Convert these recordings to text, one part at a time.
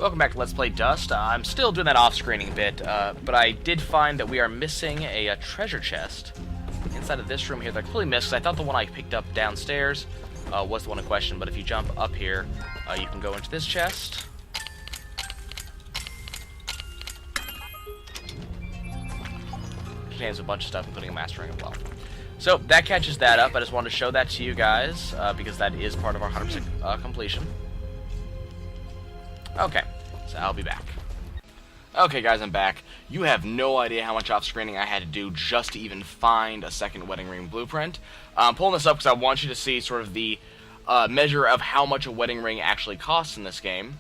Welcome back to Let's Play Dust. I'm still doing that off-screening bit, but I did find that we are missing a treasure chest inside of this room here that I completely missed, 'cause I thought the one I picked up downstairs was the one in question, but if you jump up here, you can go into this chest. Contains a bunch of stuff, including a mastering of Whelp. So, that catches that up. I just wanted to show that to you guys, because that is part of our 100% completion. Okay, so I'll be back. Okay guys, I'm back. You have no idea how much off-screening I had to do just to even find a second wedding ring blueprint. I'm pulling this up because I want you to see sort of the measure of how much a wedding ring actually costs in this game.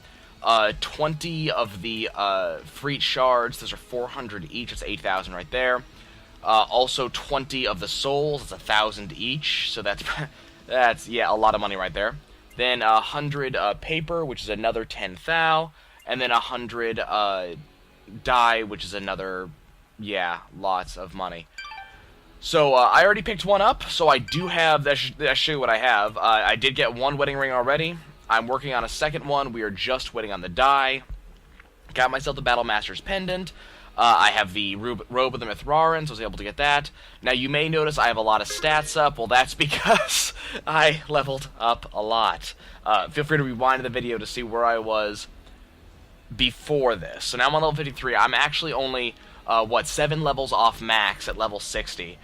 20 of the for each shards, those are 400 each, that's 8,000 right there. Also 20 of the souls, that's 1,000 each, so that's yeah, a lot of money right there. Then 100 paper, which is another 10 thou, and then 100 dye, which is another, yeah, lots of money. So I already picked one up, so I do have, that show you what I have. I did get one wedding ring already. I'm working on a second one. We are just waiting on the dye. Got myself the Battle Master's Pendant. I have the Robe of the Mithrarin, so I was able to get that. Now, you may notice I have a lot of stats up. Well, that's because I leveled up a lot. Feel free to rewind the video to see where I was before this. So now I'm on level 53. I'm actually only, 7 levels off max at level 60.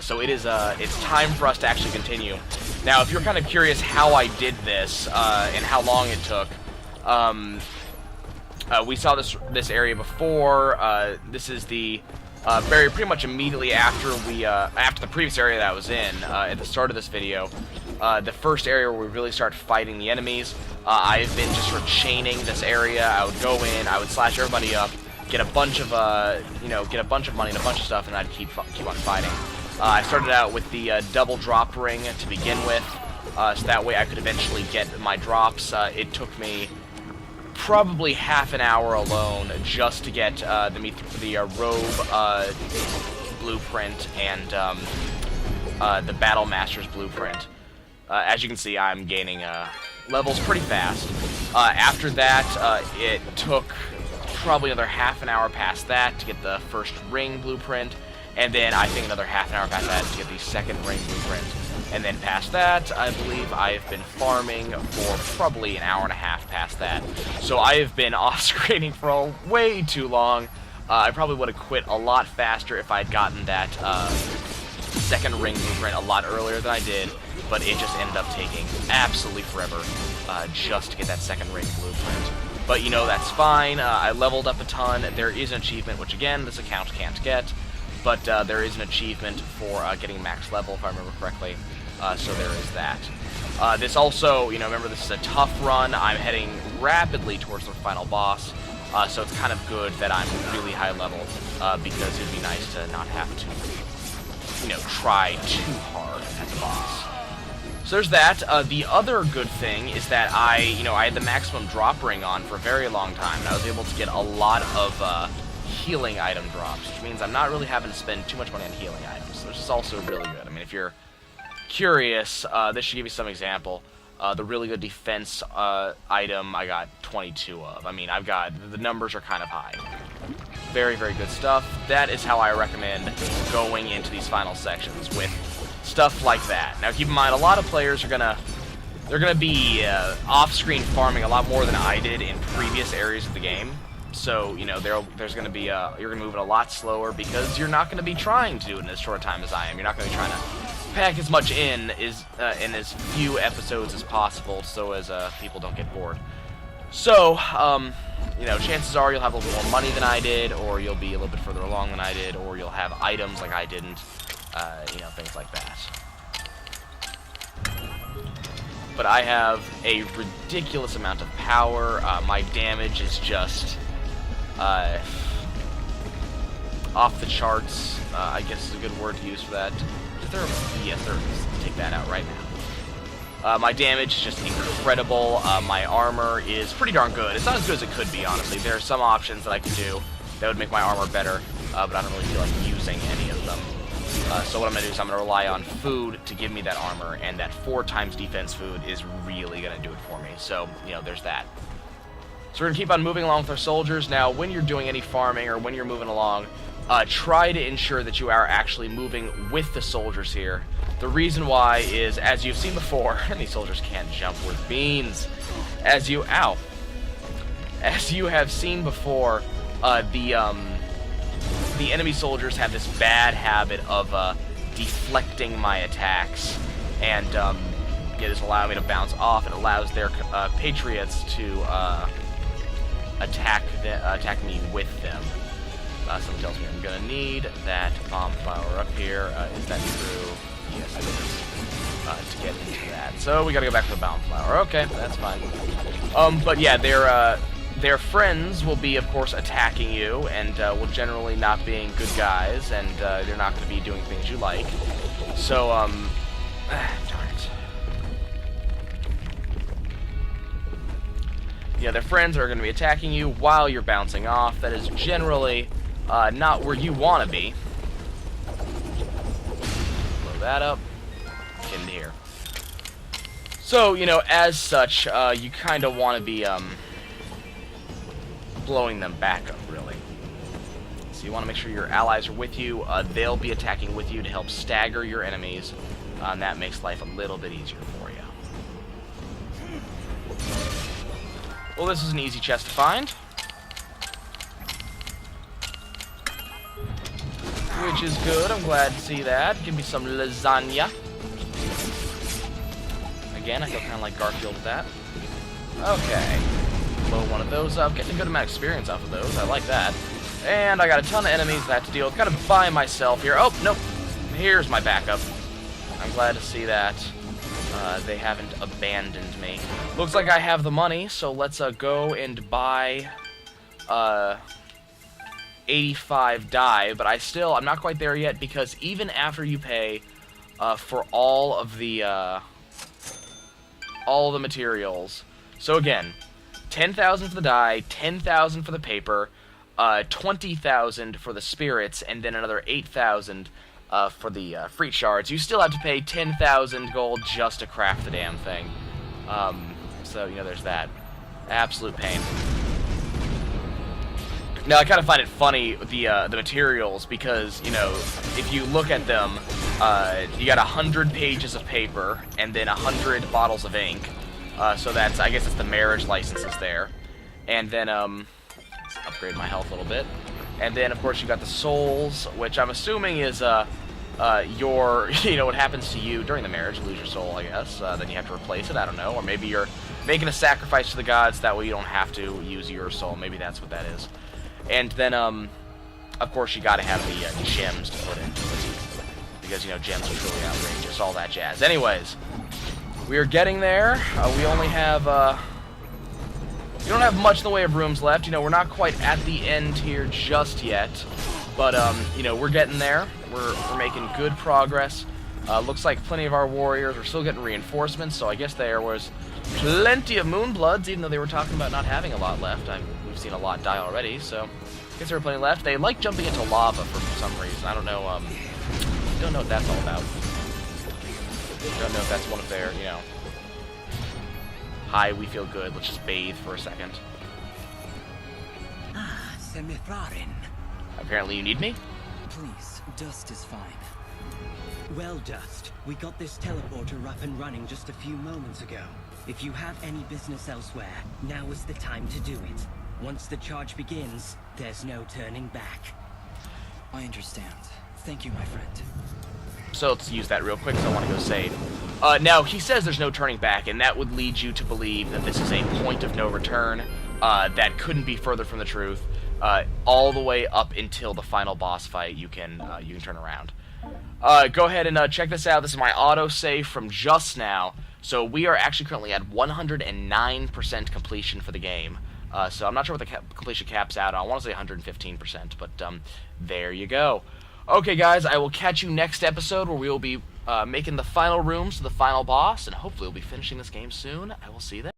So it's time for us to actually continue. Now, if you're kind of curious how I did this, and how long it took, we saw this area before. This is the pretty much immediately after after the previous area that I was in at the start of this video. The first area where we really start fighting the enemies. I've been just sort of chaining this area. I would go in, I would slash everybody up, get a bunch of get a bunch of money and a bunch of stuff, and I'd keep on fighting. I started out with the double drop ring to begin with, so that way I could eventually get my drops. It took me probably half an hour alone just to get the robe blueprint and the Battle Master's blueprint. As you can see, I'm gaining levels pretty fast. After that, it took probably another half an hour past that to get the first ring blueprint, and then I think another half an hour past that to get the second ring blueprint. And then past that, I believe I've been farming for probably an hour and a half past that. So I have been off-screening for way too long. I probably would have quit a lot faster if I'd gotten that second ring blueprint a lot earlier than I did, but it just ended up taking absolutely forever just to get that second ring blueprint. But you know, that's fine. I leveled up a ton. There is an achievement, which again, this account can't get, but there is an achievement for getting max level, if I remember correctly. So there is that. This also, remember, this is a tough run. I'm heading rapidly towards the final boss, so it's kind of good that I'm really high level, because it'd be nice to not have to, try too hard at the boss. So there's that. The other good thing is that I had the maximum drop ring on for a very long time, and I was able to get a lot of healing item drops, which means I'm not really having to spend too much money on healing items, which is also really good. I mean, if you're curious, this should give you some example. The really good defense item I got 22 of. I mean, the numbers are kind of high. Very, very good stuff. That is how I recommend going into these final sections, with stuff like that. Now, keep in mind, a lot of players are they're gonna be off-screen farming a lot more than I did in previous areas of the game. So, there's gonna be you're gonna move it a lot slower because you're not gonna be trying to do it in as short a time as I am. You're not gonna be trying to pack as much in as few episodes as possible, so as people don't get bored. So, chances are you'll have a little bit more money than I did, or you'll be a little bit further along than I did, or you'll have items like I didn't, things like that. But I have a ridiculous amount of power. My damage is just off the charts, I guess is a good word to use for that. Yes, there is. Take that out right now. My damage is just incredible. My armor is pretty darn good. It's not as good as it could be, honestly. There are some options that I could do that would make my armor better, but I don't really feel like using any of them. So what I'm going to do is I'm going to rely on food to give me that armor, and that 4 times defense food is really going to do it for me. So, there's that. So we're going to keep on moving along with our soldiers. Now, when you're doing any farming or when you're moving along, try to ensure that you are actually moving with the soldiers here. The reason why is, as you've seen before, and these soldiers can't jump worth beans. As you have seen before, the enemy soldiers have this bad habit of deflecting my attacks, and it has allowed me to bounce off. It allows their patriots to attack me with them. Someone tells me I'm gonna need that bomb flower up here. Is that true? Yes, it is. To get into that, so we gotta go back to the bomb flower. Okay, that's fine. But yeah, their friends will be, of course, attacking you, and will generally not being good guys, and they're not going to be doing things you like. So, darn it. Yeah, their friends are going to be attacking you while you're bouncing off. That is generally not where you want to be. Blow that up. Get into here. So, you know, as such, you kind of want to be, blowing them back up, really. So you want to make sure your allies are with you. They'll be attacking with you to help stagger your enemies, and that makes life a little bit easier for you. Well, this is an easy chest to find, which is good. I'm glad to see that. Give me some lasagna. Again, I feel kind of like Garfield with that. Okay. Blow one of those up. Getting a good amount of experience off of those. I like that. And I got a ton of enemies that I have to deal with. Kind of by myself here. Oh, nope. Here's my backup. I'm glad to see that. They haven't abandoned me. Looks like I have the money, so let's go and buy 85 dye. But I'm not quite there yet, because even after you pay for all the materials. So again, 10,000 for the dye, 10,000 for the paper, 20,000 for the spirits, and then another 8,000 for the free shards. You still have to pay 10,000 gold just to craft the damn thing. So, you know, there's that. Absolute pain. Now, I kind of find it funny, the materials, because, you know, if you look at them, you got 100 pages of paper, and then 100 bottles of ink. So that's, I guess it's the marriage licenses there. And then, let's upgrade my health a little bit. And then, of course, you got the souls, which I'm assuming is, your, you know, what happens to you during the marriage. You lose your soul, I guess. Then you have to replace it, I don't know. Or maybe you're making a sacrifice to the gods, that way you don't have to use your soul. Maybe that's what that is. And then, of course, you gotta have the gems to put into it. Because, you know, gems are truly outrageous, all that jazz. Anyways, we are getting there. We only have, we don't have much in the way of rooms left. You know, we're not quite at the end here just yet. But, you know, we're getting there. We're making good progress. Looks like plenty of our warriors are still getting reinforcements, so I guess there was plenty of Moonbloods, even though they were talking about not having a lot left. We've seen a lot die already, so I guess there are plenty left. They like jumping into lava for some reason. I don't know, don't know what that's all about. Don't know if that's one of their, you know, hi, we feel good, let's just bathe for a second. Ah, Sen-Mithrarin. Apparently you need me? Please, Dust is fine. Well, Dust, we got this teleporter up and running just a few moments ago. If you have any business elsewhere, now is the time to do it. Once the charge begins, there's no turning back. I understand. Thank you, my friend. So let's use that real quick, because I want to go save. Now, he says there's no turning back, and that would lead you to believe that this is a point of no return. That couldn't be further from the truth. All the way up until the final boss fight, you can turn around. Go ahead and check this out. This is my autosave from just now. So we are actually currently at 109% completion for the game. So I'm not sure what the completion cap's out on. I want to say 115%, but there you go. Okay, guys, I will catch you next episode, where we will be making the final rooms to the final boss, and hopefully we'll be finishing this game soon. I will see you then.